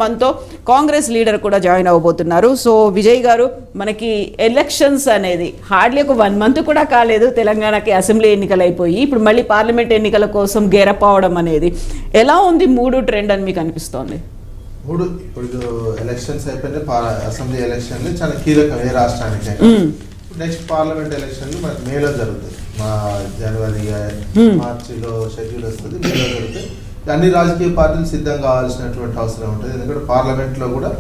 మనతో కాంగ్రెస్ లీడర్ కూడా join అవ్వబోతున్నారు. So Vijay గారు, మనకి ఎలక్షన్స్ అనేది హార్డ్లీ ఒక 1 month కూడా కాలేదు. తెలంగాణకి అసెంబ్లీ ఎన్నికలు అయిపోయి ఇప్పుడు మళ్ళీ పార్లమెంట్ ఎన్నికల కోసం గేరప్ అవడం అనేది ఎలా ఉంది మూడు ట్రెండ్ అని మీకు అనిపిస్తోంది? ఇప్పుడు ఎలక్షన్స్ అయిపోయినాయి. అసెంబ్లీ ఎలక్షన్లు చాలా కీలకం ఏ రాష్ట్రానికి. నెక్స్ట్ పార్లమెంట్ ఎలక్షన్లు మనకి మేలో జరుగుతాయి. మా జనవరి మార్చిలో షెడ్యూల్ వస్తుంది, మేలో జరుగుతాయి. అన్ని రాజకీయ పార్టీలు సిద్ధం కావాల్సినటువంటి అవసరం ఉంటుంది. ఎందుకంటే పార్లమెంట్లో కూడా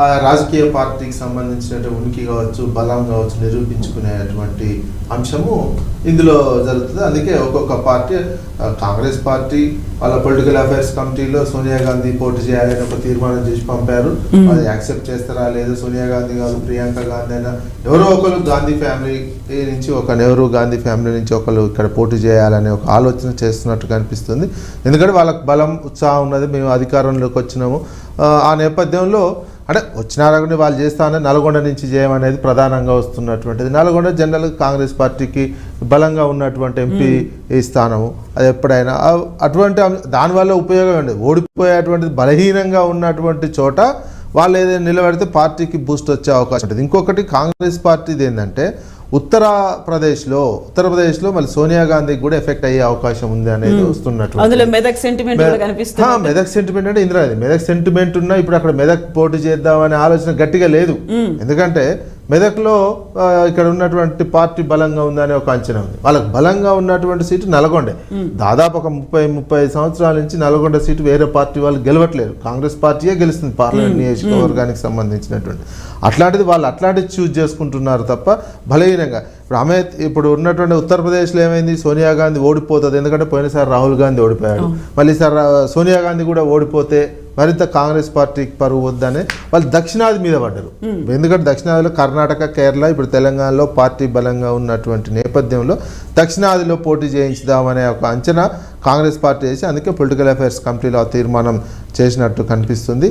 ఆ రాజకీయ పార్టీకి సంబంధించిన ఉనికి కావచ్చు, బలం కావచ్చు నిరూపించుకునేటువంటి అంశము ఇందులో జరుగుతుంది. అందుకే ఒక్కొక్క పార్టీ, కాంగ్రెస్ పార్టీ వాళ్ళ పొలిటికల్ అఫైర్స్ కమిటీలో సోనియా గాంధీ పోటీ చేయాలని ఒక తీర్మానం చేసి పంపారు. అది యాక్సెప్ట్ చేస్తారా లేదు, సోనియా గాంధీ కాదు ప్రియాంక గాంధీ అయినా ఎవరో ఒకరు గాంధీ ఫ్యామిలీ నుంచి నెహ్రూ గాంధీ ఫ్యామిలీ నుంచి ఒకరు ఇక్కడ పోటీ చేయాలనే ఒక ఆలోచన చేస్తున్నట్టు కనిపిస్తుంది. ఎందుకంటే వాళ్ళకి బలం ఉత్సాహం ఉన్నది, మేము అధికారంలోకి వచ్చినాము. ఆ నేపథ్యంలో అంటే వచ్చినారని వాళ్ళు చేస్తామని నల్గొండ నుంచి చేయమనేది ప్రధానంగా వస్తున్నటువంటిది. నల్గొండ జనరల్ కాంగ్రెస్ పార్టీకి బలంగా ఉన్నటువంటి ఎంపీ స్థానము. అది ఎప్పుడైనా అటువంటి దానివల్ల ఉపయోగం ఉండదు. ఓడిపోయేటువంటిది బలహీనంగా ఉన్నటువంటి చోట వాళ్ళు ఏదైనా నిలబడితే పార్టీకి బూస్ట్ వచ్చే అవకాశం ఉంటుంది. ఇంకొకటి కాంగ్రెస్ పార్టీది ఏంటంటే ఉత్తరప్రదేశ్లో మళ్ళీ సోనియా గాంధీకి కూడా ఎఫెక్ట్ అయ్యే అవకాశం ఉంది అనేది వస్తున్నట్టు. మెదక్ సెంటిమెంట్ అంటే ఇందిరాది మెదక్ సెంటిమెంట్ ఉన్నా ఇప్పుడు అక్కడ మెదక్ పోటీ చేద్దామనే ఆలోచన గట్టిగా లేదు. ఎందుకంటే మెదక్లో ఇక్కడ ఉన్నటువంటి పార్టీ బలంగా ఉందనే ఒక అంచనా ఉంది. వాళ్ళకి బలంగా ఉన్నటువంటి సీటు నల్గొండే. దాదాపు ఒక 30-35 సంవత్సరాల నుంచి నల్గొండ సీటు వేరే పార్టీ వాళ్ళు గెలవట్లేదు, కాంగ్రెస్ పార్టీయే గెలుస్తుంది పార్లమెంట్ నియోజకవర్గానికి సంబంధించినటువంటి. అట్లాంటిది వాళ్ళు అట్లాంటిది చూజ్ చేసుకుంటున్నారు తప్ప బలహీనంగా. ఇప్పుడు ఉన్నటువంటి ఉత్తరప్రదేశ్లో ఏమైంది, సోనియా గాంధీ ఓడిపోతుంది. ఎందుకంటే పోయినసారి రాహుల్ గాంధీ ఓడిపోయాడు, మళ్ళీ సార్ సోనియా గాంధీ కూడా ఓడిపోతే మరింత కాంగ్రెస్ పార్టీకి పరువు వద్దనే వాళ్ళు దక్షిణాది మీద పడ్డారు. ఎందుకంటే దక్షిణాదిలో కర్ణాటక, కేరళ, ఇప్పుడు తెలంగాణలో పార్టీ బలంగా ఉన్నటువంటి నేపథ్యంలో దక్షిణాదిలో పోటీ చేయించుదామనే ఒక అంచనా కాంగ్రెస్ పార్టీ చేసి అందుకే పొలిటికల్ అఫైర్స్ కమిటీలో ఆ తీర్మానం చేసినట్టు కనిపిస్తుంది.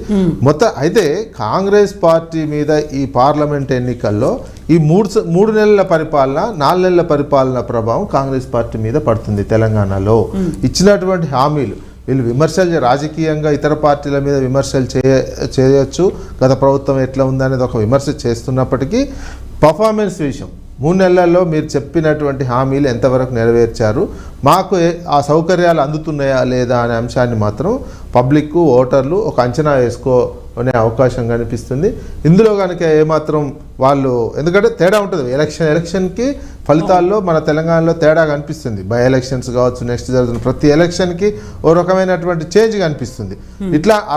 అయితే కాంగ్రెస్ పార్టీ మీద ఈ పార్లమెంట్ ఎన్నికల్లో ఈ 3 నెలల పరిపాలన, 4 నెలల పరిపాలన ప్రభావం కాంగ్రెస్ పార్టీ మీద పడుతుంది. తెలంగాణలో ఇచ్చినటువంటి హామీలు వీళ్ళు విమర్శలు రాజకీయంగా ఇతర పార్టీల మీద విమర్శలు చేయొచ్చు, గత ప్రభుత్వం ఎట్లా ఉందనేది ఒక విమర్శ చేస్తున్నప్పటికీ పర్ఫార్మెన్స్ విషయం 3 నెలల్లో మీరు చెప్పినటువంటి హామీలు ఎంతవరకు నెరవేర్చారు, మాకు ఆ సౌకర్యాలు అందుతున్నాయా లేదా అనే అంశాన్ని మాత్రం పబ్లిక్, ఓటర్లు ఒక అంచనా వేసుకోనే అవకాశం కనిపిస్తుంది. ఇందులో కనుక ఏమాత్రం వాళ్ళు, ఎందుకంటే తేడా ఉంటుంది ఎలక్షన్కి ఫలితాల్లో మన తెలంగాణలో తేడా కనిపిస్తుంది. బై ఎలక్షన్స్ కావచ్చు, నెక్స్ట్ జరుగుతున్న ప్రతి ఎలక్షన్కి ఓ రకమైనటువంటి చేంజ్ కనిపిస్తుంది.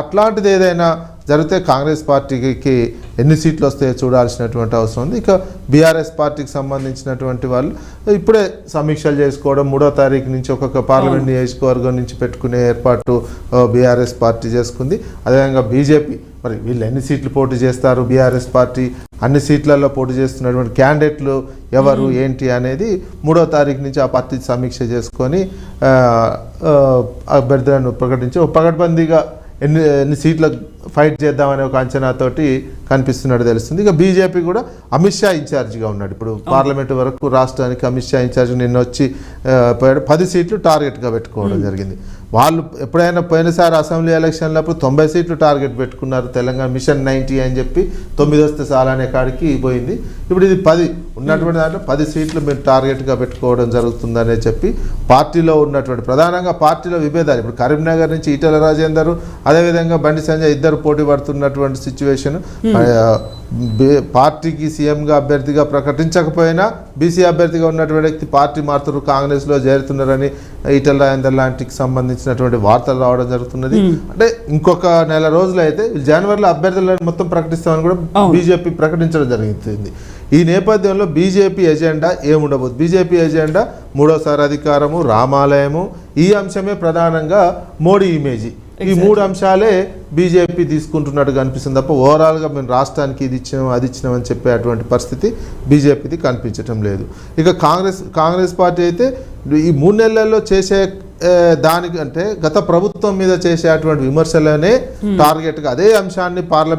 అట్లాంటిది ఏదైనా జరిగితే కాంగ్రెస్ పార్టీకి ఎన్ని సీట్లు వస్తాయో చూడాల్సినటువంటి అవసరం ఉంది. ఇక బీఆర్ఎస్ పార్టీకి సంబంధించినటువంటి వాళ్ళు ఇప్పుడే సమీక్షలు చేసుకోవడం, 3వ తారీఖు నుంచి ఒక్కొక్క పార్లమెంట్ నియోజకవర్గం నుంచి పెట్టుకునే ఏర్పాటు బీఆర్ఎస్ పార్టీ చేసుకుంది. అదేవిధంగా బీజేపీ, మరి వీళ్ళు ఎన్ని సీట్లు పోటీ చేస్తారు, బీఆర్ఎస్ పార్టీ అన్ని సీట్లలో పోటీ చేస్తున్నటువంటి క్యాండిడేట్లు ఎవరు ఏంటి అనేది 3వ తారీఖు నుంచి ఆ పార్టీ సమీక్ష చేసుకొని అభ్యర్థులను ప్రకటించి ఒక పకడ్బందీగా ఎన్ని సీట్ల ఫైట్ చేద్దామనే ఒక అంచనాతోటి కనిపిస్తున్నట్టు తెలుస్తుంది. ఇక బీజేపీ కూడా అమిత్ షా ఇన్ఛార్జిగా ఉన్నాడు. ఇప్పుడు పార్లమెంటు వరకు రాష్ట్రానికి అమిత్ షా ఇన్ఛార్జ్ నిన్న వచ్చి 10 సీట్లు టార్గెట్గా పెట్టుకోవడం జరిగింది. వాళ్ళు ఎప్పుడైనా పోయినసారి అసెంబ్లీ ఎలక్షన్లప్పుడు 90 సీట్లు టార్గెట్ పెట్టుకున్నారు. తెలంగాణ మిషన్ 90 అని చెప్పి 9 వస్తే చాలనే కాడికి పోయింది. ఇప్పుడు ఇది 10 ఉన్నటువంటి దాంట్లో 10 సీట్లు మీరు టార్గెట్గా పెట్టుకోవడం జరుగుతుందనే చెప్పి పార్టీలో ఉన్నటువంటి ప్రధానంగా పార్టీలో విభేదాలు. ఇప్పుడు కరీంనగర్ నుంచి ఈటెల రాజేందర్, అదేవిధంగా బండి సంజయ్ ఇద్దరు పోటీ పడుతున్నటువంటి సిచ్యువేషన్. పార్టీకి సీఎంగా అభ్యర్థిగా ప్రకటించకపోయినా బీసీ అభ్యర్థిగా ఉన్నటువంటి వ్యక్తి పార్టీ మారుతున్నారు, కాంగ్రెస్లో చేరుతున్నారని ఈటెల రాజేందర్ లాంటికి సంబంధించినటువంటి వార్తలు రావడం జరుగుతున్నది. అంటే ఇంకొక నెల రోజులు అయితే జనవరిలో అభ్యర్థులను మొత్తం ప్రకటిస్తామని కూడా బీజేపీ ప్రకటించడం జరుగుతుంది. ఈ నేపథ్యంలో బీజేపీ ఎజెండా ఏముండబోదు? బీజేపీ ఎజెండా 3వసారి అధికారము, రామాలయము, ఈ అంశమే ప్రధానంగా మోడీ ఇమేజీ. ఈ 3 అంశాలే బీజేపీ తీసుకుంటున్నట్టుగా అనిపిస్తుంది తప్ప ఓవరాల్గా మేము రాష్ట్రానికి ఇది ఇచ్చినాం అది ఇచ్చినాం అని చెప్పే అటువంటి పరిస్థితి బీజేపీది కనిపించటం లేదు. ఇక కాంగ్రెస్ పార్టీ అయితే ఈ 3 నెలల్లో చేసే దానికంటే గత ప్రభుత్వం మీద చేసేటువంటి విమర్శలనే టార్గెట్గా అదే అంశాన్ని పార్లమెంట్